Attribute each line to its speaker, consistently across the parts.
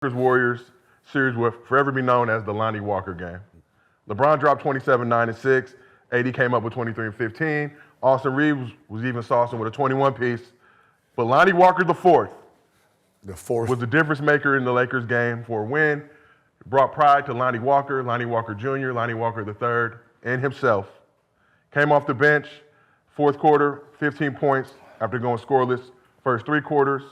Speaker 1: Lakers-Warriors series will forever be known as the Lonnie Walker game. LeBron dropped 27, 9, and 6. AD came up with 23 and 15. Austin Reeves was even saucing with a 21-piece. But Lonnie Walker IV was the difference maker in the Lakers game for a win. It brought pride to Lonnie Walker Jr., Lonnie Walker III, and himself. Came off the bench, fourth quarter, 15 points after going scoreless first three quarters.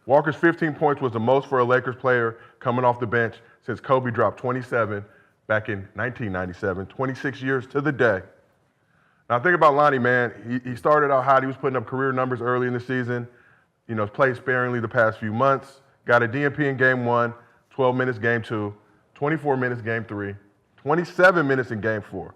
Speaker 1: Walker's 15 points was the most for a Lakers player coming off the bench since Kobe dropped 27 back in 1997, 26 years to the day. Now think about Lonnie, man. He started out hot. He was putting up career numbers early in the season. You know, played sparingly the past few months. Got a DNP in game 1, 12 minutes game 2, 24 minutes game 3, 27 minutes in game 4.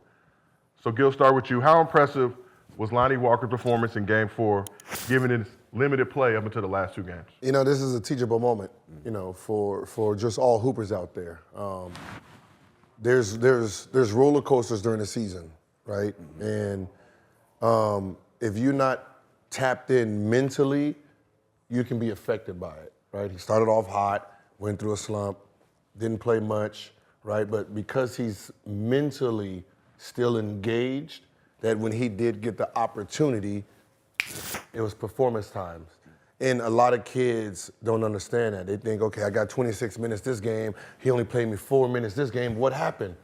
Speaker 1: So Gil, start with you. How impressive was Lonnie Walker's performance in game 4, given his limited play up until the last two games?
Speaker 2: You know, this is a teachable moment, you know, for just all hoopers out there. There's roller coasters during the season, right? And if you're not tapped in mentally, you can be affected by it, right? He started off hot, went through a slump, didn't play much, right? But because he's mentally still engaged, that when he did get the opportunity, it was performance times. And a lot of kids don't understand that. They think, okay, I got 26 minutes this game. He only played me 4 minutes this game. What happened?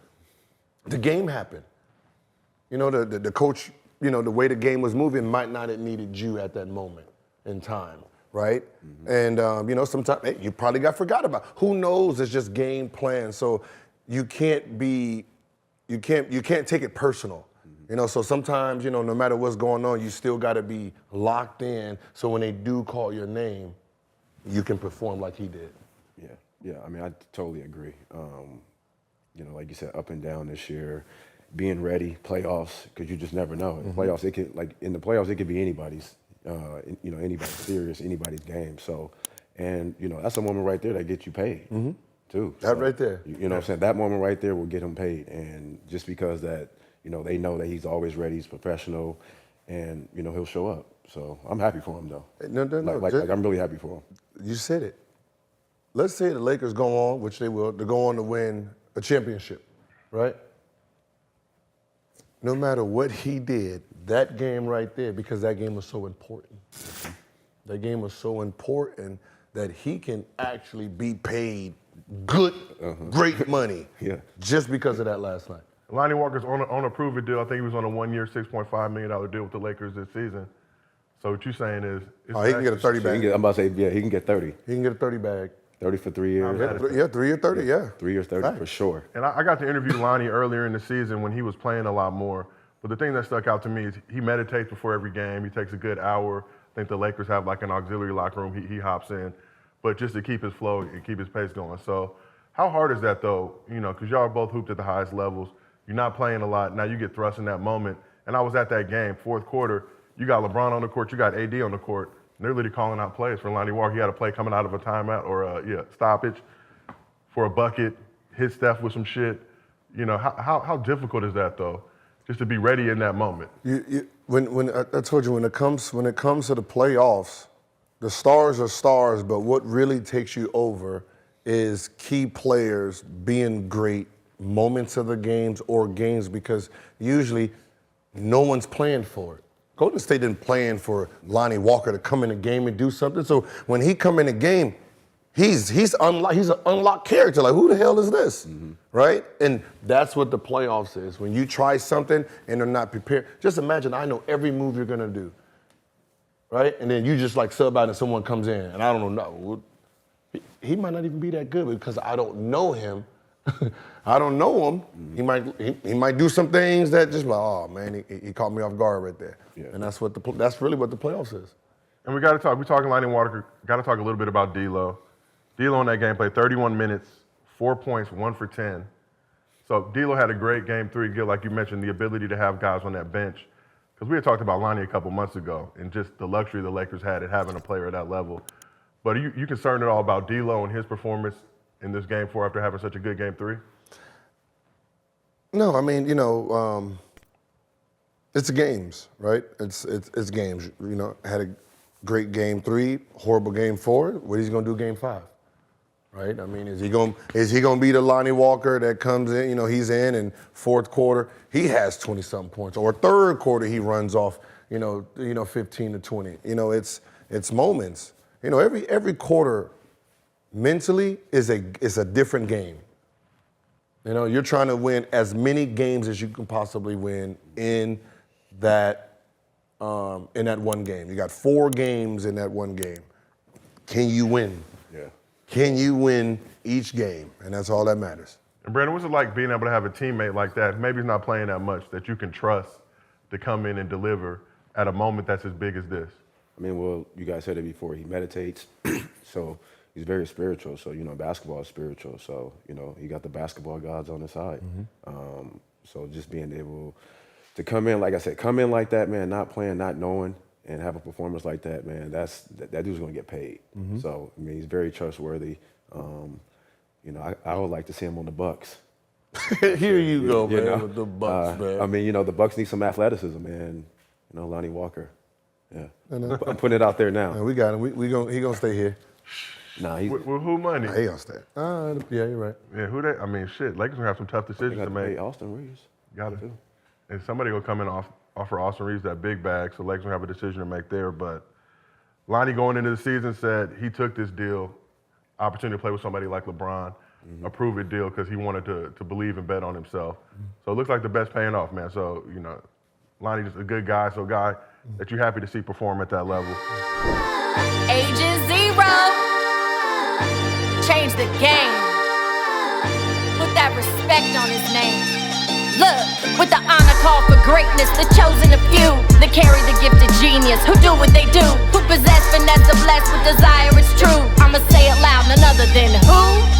Speaker 2: The game happened. You know, the coach, you know, the way the game was moving might not have needed you at that moment in time, right? And, you know, sometimes hey, you probably got forgot about. Who knows? It's just game plan. So you can't take it personal. You know, so sometimes, you know, no matter what's going on, you still got to be locked in so when they do call your name, you can perform like he did.
Speaker 3: Yeah, I mean, I totally agree. You know, like you said, up and down this year, being ready, playoffs, because you just never know. In playoffs, in the playoffs, it could be anybody's, you know, anybody's series, anybody's game. So, and, you know, that's a moment right there that gets you paid, too.
Speaker 2: That right there.
Speaker 3: You know what I'm saying? That moment right there will get him paid. And just because that, you know, they know that he's always ready, he's professional, and, you know, he'll show up. So I'm happy for him, though.
Speaker 2: No.
Speaker 3: Like I'm really happy for him.
Speaker 2: You said it. Let's say the Lakers go on, which they will, to go on to win a championship, right? No matter what he did, that game right there, because that game was so important. That game was so important that he can actually be paid good, great money just because of that last night.
Speaker 1: Lonnie Walker's on a prove-it deal. I think he was on a 1-year, $6.5 million deal with the Lakers this season. So what you're saying is...
Speaker 2: he can get a 30 bag.
Speaker 3: I'm about to say, yeah, he can get 30.
Speaker 2: He can get a 30 bag.
Speaker 3: 30 for 3 years.
Speaker 2: Yeah, 3 year 30, yeah.
Speaker 3: 3 years 30 for sure.
Speaker 1: And I got to interview Lonnie earlier in the season when he was playing a lot more. But the thing that stuck out to me is he meditates before every game. He takes a good hour. I think the Lakers have like an auxiliary locker room. He hops in, but just to keep his flow and keep his pace going. So how hard is that though? You know, because y'all both hooped at the highest levels. You're not playing a lot. Now you get thrust in that moment. And I was at that game, fourth quarter. You got LeBron on the court. You got AD on the court. And they're literally calling out plays for Lonnie Walker. He had a play coming out of a timeout or a stoppage for a bucket, hit Steph with some shit. You know, how difficult is that though? Just to be ready in that moment.
Speaker 2: When I told you, when it comes to the playoffs, the stars are stars, but what really takes you over is key players being great, moments of the games or games, because usually no one's playing for it. Golden State didn't plan for Lonnie Walker to come in a game and do something. So when he come in a game, he's an unlocked character. Like, who the hell is this? Right? And that's what the playoffs is. When you try something and they're not prepared. Just imagine I know every move you're gonna do. Right? And then you just like sub out and someone comes in and I don't know. He might not even be that good because I don't know him. I don't know him. He might do some things that just like, oh man, he caught me off guard right there. Yeah. And that's really what the playoffs is.
Speaker 1: And we got to talk. We're talking Lonnie Walker. Got to talk a little bit about D'Lo. D'Lo in that game played 31 minutes, 4 points, 1 for 10. So D'Lo had a great game 3. Gil, like you mentioned, the ability to have guys on that bench. Because we had talked about Lonnie a couple months ago and just the luxury the Lakers had at having a player at that level. But are you concerned at all about D'Lo and his performance in this game 4 after having such a good game 3?
Speaker 2: No, I mean, you know, it's games, right? It's games. You know, had a great game 3, horrible game 4. What he's gonna do game 5? right? I mean, is he gonna be the Lonnie Walker that comes in? You know, he's in fourth quarter he has 20-something points, or third quarter he runs off, 15 to 20. You know, it's moments. You know, every quarter mentally is a different game. You know, you're trying to win as many games as you can possibly win in that one game. You got 4 games in that one game. Can you win?
Speaker 3: Yeah.
Speaker 2: Can you win each game? And that's all that matters.
Speaker 1: And Brandon, what's it like being able to have a teammate like that, maybe he's not playing that much, that you can trust to come in and deliver at a moment that's as big as this?
Speaker 3: I mean, well, you guys said it before. He meditates, so he's very spiritual. So, basketball is spiritual. So, he got the basketball gods on his side. Mm-hmm. So just being able to come in, like I said, come in like that, man, not playing, not knowing, and have a performance like that, man, that dude's going to get paid. Mm-hmm. So, I mean, he's very trustworthy. I would like to see him on the Bucks.
Speaker 2: Here you go, man, with the Bucks, man.
Speaker 3: I mean, the Bucks need some athleticism, man. Lonnie Walker. Yeah. I'm putting it out there now.
Speaker 2: Man, we got him. He gonna stay here.
Speaker 1: Nah, with who money?
Speaker 2: Nah, he gonna stay. Yeah, you're right.
Speaker 1: Yeah, Lakers gonna have some tough decisions to make.
Speaker 3: Austin Reeves.
Speaker 1: Got it. And somebody will come in and offer Austin Reeves that big bag, so Lakers will have a decision to make there. But Lonnie going into the season said he took this deal, opportunity to play with somebody like LeBron, a prove-it deal, because he wanted to believe and bet on himself. So it looks like the best paying off, man. So, Lonnie's just a good guy, so a guy that you're happy to see perform at that level.
Speaker 4: Age is 0. Change the game. Put that respect on his name. Look, with the honor call for greatness, the chosen of few that carry the gift of genius, who do what they do, who possess finesse, are blessed with desire, it's true. I'ma say it loud, none other than who?